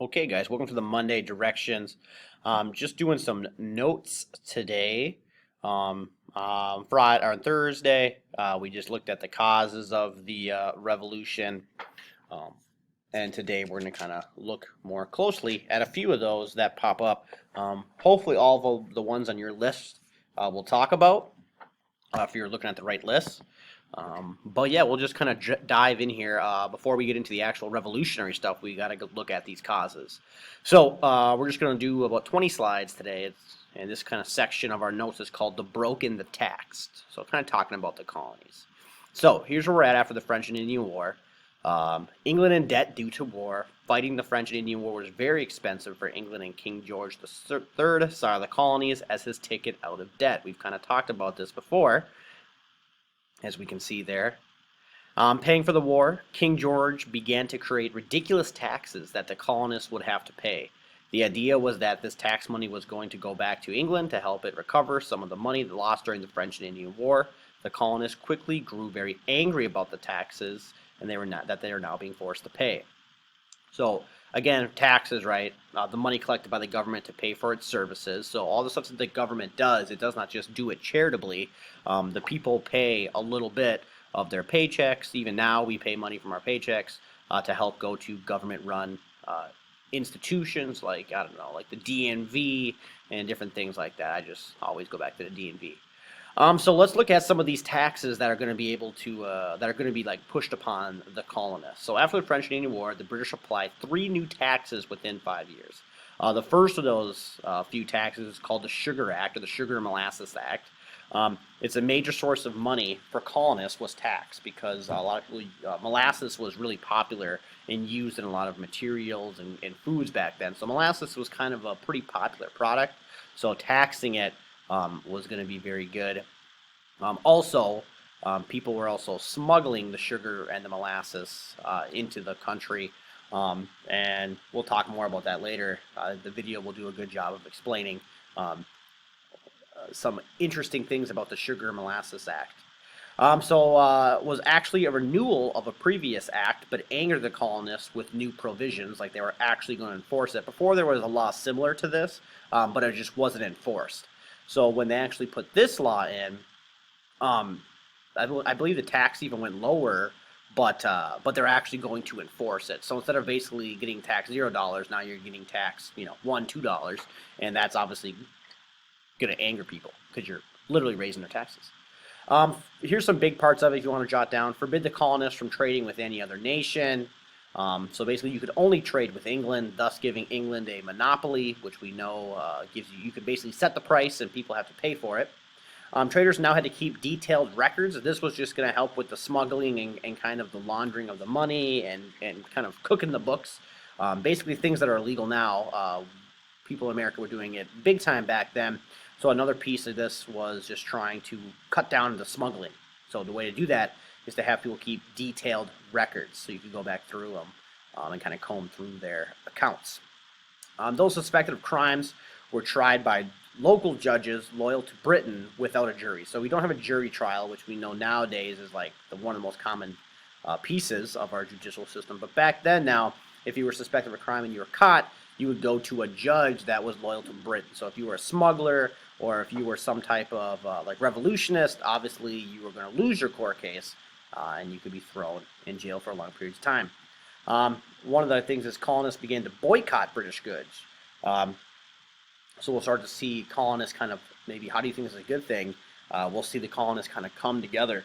Okay, guys, welcome to the Monday Directions. Just doing some notes today. Friday or Thursday, we just looked at the causes of the revolution, um, and today we're going to kind of look more closely at a few of those that pop up. Hopefully, all of the ones on your list we'll talk about if you're looking at the right list. But yeah, we'll just kind of dive in here. Before we get into the actual revolutionary stuff, we got to look at these causes. So we're just going to do about 20 slides today. And this kind of section of our notes is called The Broken, the Taxed. So kind of talking about the colonies. So here's where we're at after the French and Indian War. England in debt due to war. Fighting the French and Indian War was very expensive for England, and King George III saw the colonies as his ticket out of debt. We've kind of talked about this before, as we can see there. Paying for the war, King George began to create ridiculous taxes that the colonists would have to pay. The idea was that this tax money was going to go back to England to help it recover some of the money it lost during the French and Indian War. The colonists quickly grew very angry about the taxes and they are now being forced to pay. So again, taxes, right? The money collected by the government to pay for its services. So all the stuff that the government does, it does not just do it charitably. The people pay a little bit of their paychecks. Even now, we pay money from our paychecks to help go to government-run institutions like, I don't know, like the DNV and different things like that. I just always go back to the DNV. So let's look at some of these taxes that are going to be like pushed upon the colonists. So after the French and Indian War, the British applied 3 new taxes within 5 years. The first of those few taxes is called the Sugar Act, or the Sugar and Molasses Act. It's a major source of money for colonists was tax, because a lot of molasses was really popular and used in a lot of materials and foods back then. So molasses was kind of a pretty popular product. So taxing it was going to be very good. People were also smuggling the sugar and the molasses into the country, and we'll talk more about that later. The video will do a good job of explaining some interesting things about the Sugar and Molasses Act. Was actually a renewal of a previous act, but angered the colonists with new provisions, like they were actually going to enforce it. Before, there was a law similar to this, but it just wasn't enforced. So when they actually put this law in, I believe the tax even went lower, but they're actually going to enforce it. So instead of basically getting taxed $0, now you're getting taxed, $1, $2, and that's obviously going to anger people because you're literally raising their taxes. Here's some big parts of it if you want to jot down. Forbid the colonists from trading with any other nation. So basically, you could only trade with England, thus giving England a monopoly, which we know you could basically set the price and people have to pay for it. Traders now had to keep detailed records. This was just going to help with the smuggling and kind of the laundering of the money and kind of cooking the books. Basically, things that are illegal now, people in America were doing it big time back then. So another piece of this was just trying to cut down the smuggling. So the way to do that is to have people keep detailed records, so you can go back through them and kind of comb through their accounts. Those suspected of crimes were tried by local judges loyal to Britain without a jury. So we don't have a jury trial, which we know nowadays is like one of the most common pieces of our judicial system. But back then, now, if you were suspected of a crime and you were caught, you would go to a judge that was loyal to Britain. So if you were a smuggler, or if you were some type of revolutionist, obviously you were going to lose your court case, and you could be thrown in jail for a long period of time. One of the things is colonists began to boycott British goods. So we'll start to see colonists kind of, maybe, how do you think this is a good thing? We'll see the colonists kind of come together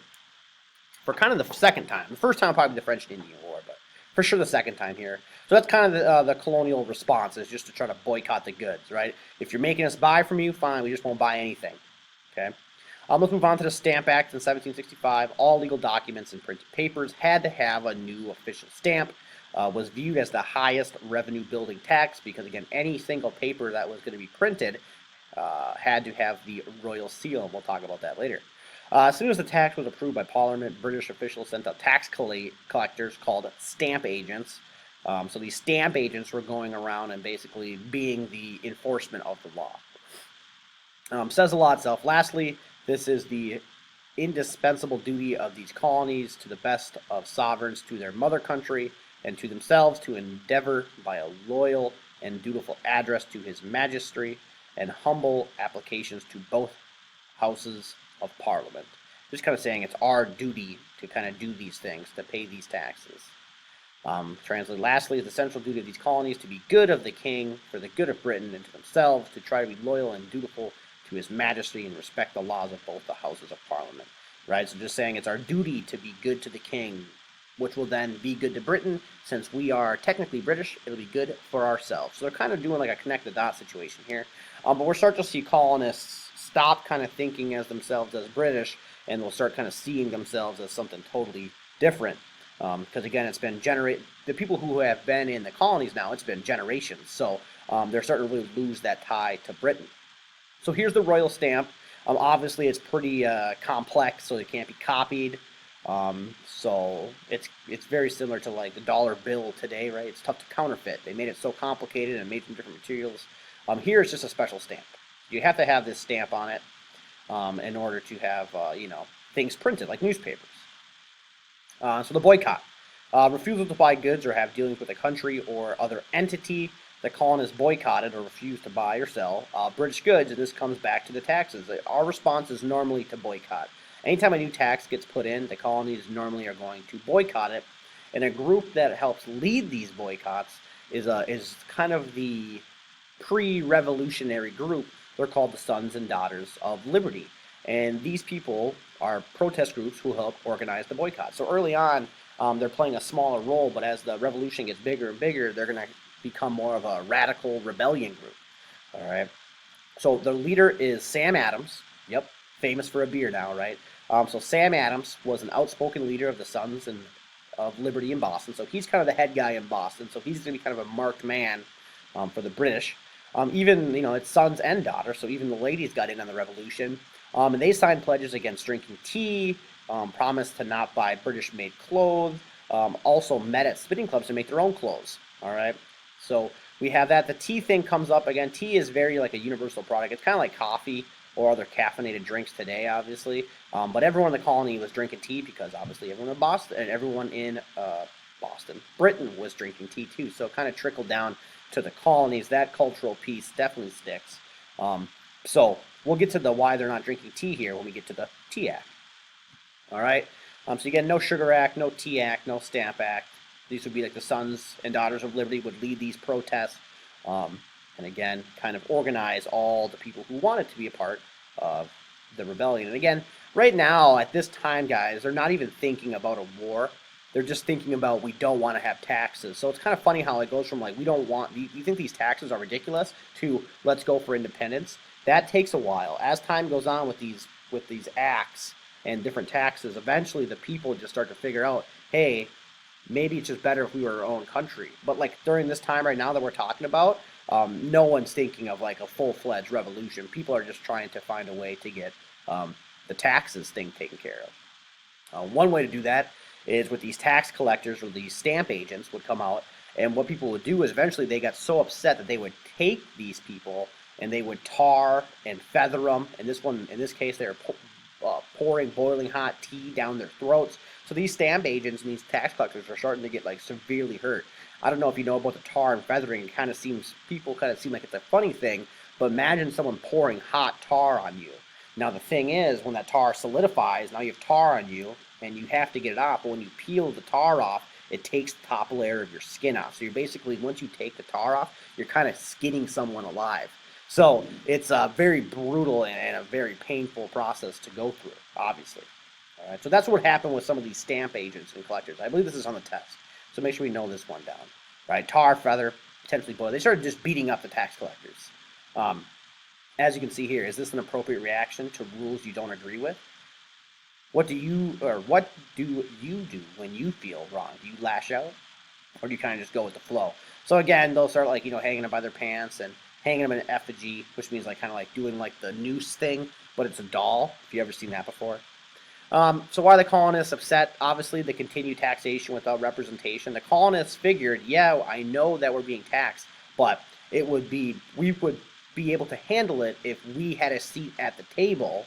for kind of the second time. The first time probably the French and Indian War, but for sure the second time here. So that's kind of the colonial response, is just to try to boycott the goods, right? If you're making us buy from you, fine, we just won't buy anything, okay? Let's move on to the Stamp Act in 1765. All legal documents and printed papers had to have a new official stamp. Was viewed as the highest revenue building tax because, again, any single paper that was going to be printed had to have the royal seal, and we'll talk about that later. As soon as the tax was approved by Parliament, British officials sent out tax collectors called stamp agents. So these stamp agents were going around and basically being the enforcement of the law. Says a lot itself. Lastly, this is the indispensable duty of these colonies to the best of sovereigns to their mother country and to themselves to endeavor by a loyal and dutiful address to his majesty and humble applications to both houses of parliament. Just kind of saying it's our duty to kind of do these things, to pay these taxes. Translated lastly, it's the central duty of these colonies to be good of the king, for the good of Britain, and to themselves to try to be loyal and dutiful to his majesty and respect the laws of both the houses of parliament. Right? So just saying it's our duty to be good to the king, which will then be good to Britain. Since we are technically British, it'll be good for ourselves. So they're kind of doing like a connect the dot situation here. But we're starting to see colonists stop kind of thinking as themselves as British, and they'll start kind of seeing themselves as something totally different. Because again, it's been the people who have been in the colonies now, it's been generations. So they're starting to really lose that tie to Britain. So here's the royal stamp. Obviously, it's pretty complex, so it can't be copied. So it's very similar to like the dollar bill today, right? It's tough to counterfeit. They made it so complicated and made from different materials. Here it's just a special stamp. You have to have this stamp on it in order to have things printed like newspapers. So the boycott. Refusal to buy goods or have dealings with a country or other entity. The colonists boycotted or refused to buy or sell British goods, and this comes back to the taxes. Our response is normally to boycott. Anytime a new tax gets put in, the colonies normally are going to boycott it, and a group that helps lead these boycotts is kind of the pre-revolutionary group. They're called the Sons and Daughters of Liberty, and these people are protest groups who help organize the boycott. So early on, they're playing a smaller role, but as the revolution gets bigger and bigger, they're going to become more of a radical rebellion group. All right. So the leader is Sam Adams. Yep, famous for a beer now, right? So Sam Adams was an outspoken leader of the Sons of Liberty in Boston. So he's kind of the head guy in Boston. So he's going to be kind of a marked man for the British. Even, it's sons and daughters, so even the ladies got in on the revolution. And they signed pledges against drinking tea, promised to not buy British-made clothes, also met at spinning clubs to make their own clothes. All right, so we have that. The tea thing comes up again. Tea is very like a universal product. It's kind of like coffee or other caffeinated drinks today, obviously. But everyone in the colony was drinking tea because obviously everyone in Boston and everyone in Britain was drinking tea too. So it kind of trickled down to the colonies. That cultural piece definitely sticks. So we'll get to the why they're not drinking tea here when we get to the Tea Act. All right. So again, no Sugar Act, no Tea Act, no Stamp Act. These would be like the Sons and Daughters of Liberty would lead these protests. And again, kind of organize all the people who wanted to be a part of the rebellion. And again, right now, at this time, guys, they're not even thinking about a war. They're just thinking about we don't want to have taxes. So it's kind of funny how it goes from like we don't want, you think these taxes are ridiculous to let's go for independence. That takes a while. As time goes on with these acts and different taxes, eventually the people just start to figure out, hey, maybe it's just better if we were our own country. But like during this time right now that we're talking about, no one's thinking of like a full-fledged revolution. People are just trying to find a way to get the taxes thing taken care of. One way to do that is with these tax collectors or these stamp agents would come out, and what people would do is eventually they got so upset that they would take these people and they would tar and feather them. And in this case, they were pouring boiling hot tea down their throats. So these stamp agents and these tax collectors are starting to get like severely hurt. I don't know if you know about the tar and feathering. People kind of seem like it's a funny thing, but imagine someone pouring hot tar on you. Now the thing is, when that tar solidifies, now you have tar on you, and you have to get it off. But when you peel the tar off, it takes the top layer of your skin off. So you're basically, once you take the tar off, you're kind of skinning someone alive. So it's a very brutal and a very painful process to go through, obviously. All right, so that's what happened with some of these stamp agents and collectors. I believe this is on the test. So make sure we know this one down. Right, tar, feather, potentially boil. They started just beating up the tax collectors. As you can see here, is this an appropriate reaction to rules you don't agree with? What do you do when you feel wrong? Do you lash out, or do you kind of just go with the flow? So again, they'll start like hanging them by their pants and hanging them in an effigy, which means like kind of like doing like the noose thing, but it's a doll. If you ever seen that before. So why are the colonists upset? Obviously, the continued taxation without representation. The colonists figured, yeah, I know that we're being taxed, but we would be able to handle it if we had a seat at the table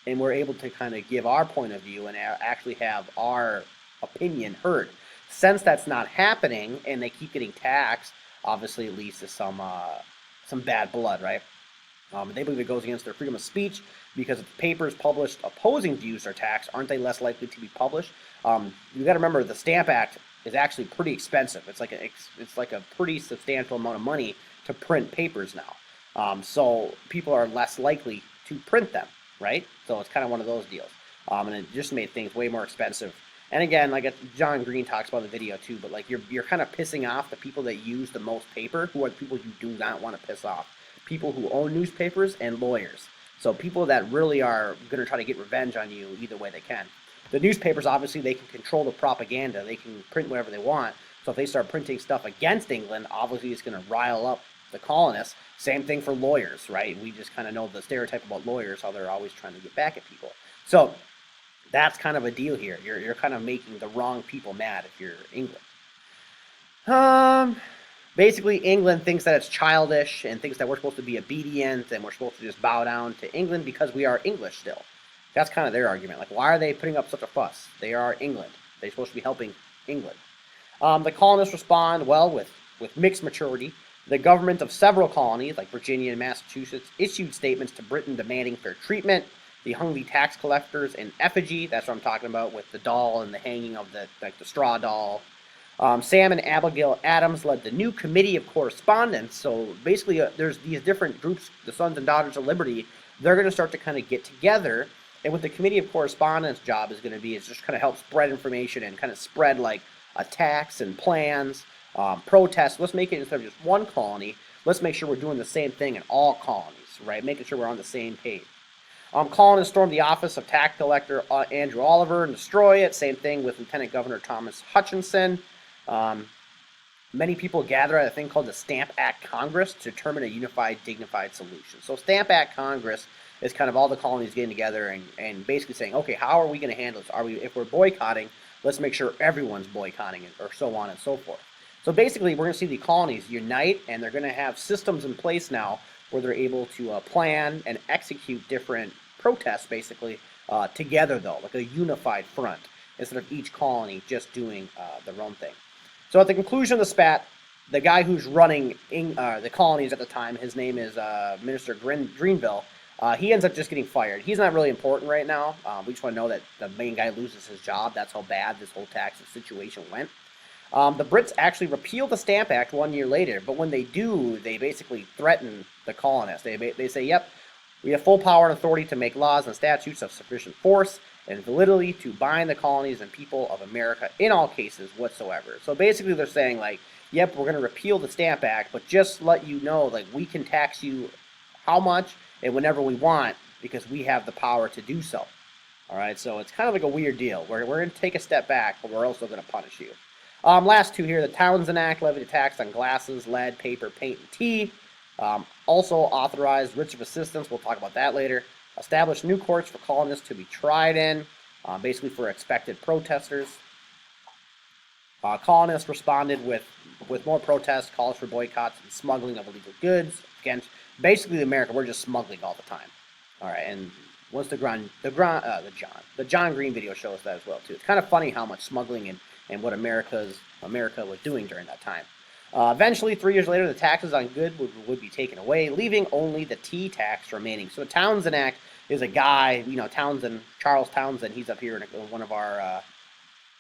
and we're able to kind of give our point of view and actually have our opinion heard. since that's not happening and they keep getting taxed, obviously it leads to some bad blood, right? They believe it goes against their freedom of speech because if papers published opposing views are taxed, aren't they less likely to be published? You got to remember the Stamp Act is actually pretty expensive. It's like a pretty substantial amount of money to print papers now. So people are less likely to print them, right? So it's kind of one of those deals. And it just made things way more expensive. And again, like John Green talks about in the video too, but like you're kind of pissing off the people that use the most paper, who are the people you do not want to piss off. People who own newspapers and lawyers. So people that really are going to try to get revenge on you either way they can. The newspapers, obviously, they can control the propaganda. They can print whatever they want. So if they start printing stuff against England, obviously it's going to rile up the colonists. Same thing for lawyers, right? We just kind of know the stereotype about lawyers, how they're always trying to get back at people. So that's kind of a deal here. You're kind of making the wrong people mad if you're England. Basically, England thinks that it's childish and thinks that we're supposed to be obedient and we're supposed to just bow down to England because we are English still. That's kind of their argument. Like, why are they putting up such a fuss? They are England. They're supposed to be helping England. The colonists respond, well, with mixed maturity. The government of several colonies, like Virginia and Massachusetts, issued statements to Britain demanding fair treatment. They hung the tax collectors in effigy. That's what I'm talking about with the doll and the hanging of the straw doll. Sam and Abigail Adams led the new Committee of Correspondence. So basically, there's these different groups, the Sons and Daughters of Liberty. They're going to start to kind of get together. And what the Committee of Correspondence job is going to be is just kind of help spread information and kind of spread like attacks and plans, protests. Let's make it instead of just one colony. Let's make sure we're doing the same thing in all colonies, right? Making sure we're on the same page. Colonists stormed the office of tax collector Andrew Oliver and destroy it. Same thing with Lieutenant Governor Thomas Hutchinson. Many people gather at a thing called the Stamp Act Congress to determine a unified, dignified solution. So Stamp Act Congress is kind of all the colonies getting together and basically saying, okay, how are we going to handle this? If we're boycotting, let's make sure everyone's boycotting it, or so on and so forth. So basically, we're going to see the colonies unite, and they're going to have systems in place now where they're able to plan and execute different protests, basically, together, though, like a unified front, instead of each colony just doing their own thing. So at the conclusion of the spat, the guy who's running the colonies at the time, his name is Minister Greenville, he ends up just getting fired. He's not really important right now. We just want to know that the main guy loses his job. That's how bad this whole tax situation went. The Brits actually repealed the Stamp Act 1 year later, but when they do, they basically threaten the colonists. They say, yep, we have full power and authority to make laws and statutes of sufficient force and validity to bind the colonies and people of America in all cases whatsoever. So basically they're saying, like, yep, we're going to repeal the Stamp Act, but just let you know, like, we can tax you how much and whenever we want because we have the power to do so. All right, so it's kind of like a weird deal. We're going to take a step back, but we're also going to punish you. Last two here, the Townshend Act levied a tax on glasses, lead, paper, paint, and tea. Also authorized writs of assistance. We'll talk about that later. Established new courts for colonists to be tried in, basically for expected protesters. Colonists responded with more protests, calls for boycotts and smuggling of illegal goods. Against basically America, we're just smuggling all the time. All right, and once the John Green video shows that as well too. It's kind of funny how much smuggling and what America was doing during that time. Eventually, 3 years later, the taxes on goods would be taken away, leaving only the tea tax remaining. So the Townshend Act is a guy, Charles Townshend, he's up here in one of our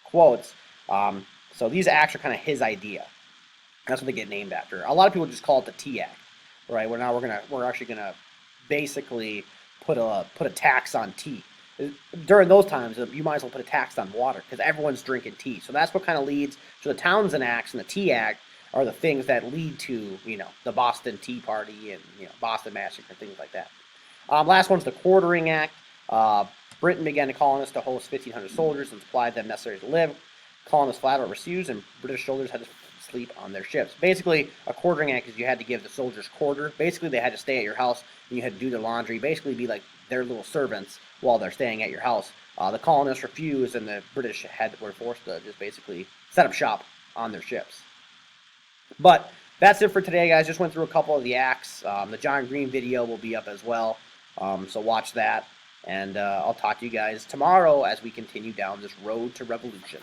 quotes. So these acts are kind of his idea. That's what they get named after. A lot of people just call it the Tea Act, right? We're actually gonna basically put a tax on tea. During those times, you might as well put a tax on water because everyone's drinking tea. So that's what kind of leads to the Townshend Acts and the Tea Act are the things that lead to, the Boston Tea Party and, Boston Massacre and things like that. Last one's the Quartering Act. Britain began to colonists to host 1,500 soldiers and supplied them necessary to live. Colonists flat out refused, and British soldiers had to sleep on their ships. Basically, a quartering act is you had to give the soldiers quarter. Basically, they had to stay at your house, and you had to do their laundry. Basically, be like their little servants while they're staying at your house. The colonists refused, and the British were forced to just basically set up shop on their ships. But that's it for today, guys. Just went through a couple of the acts. The John Green video will be up as well, so watch that. And I'll talk to you guys tomorrow as we continue down this road to revolution.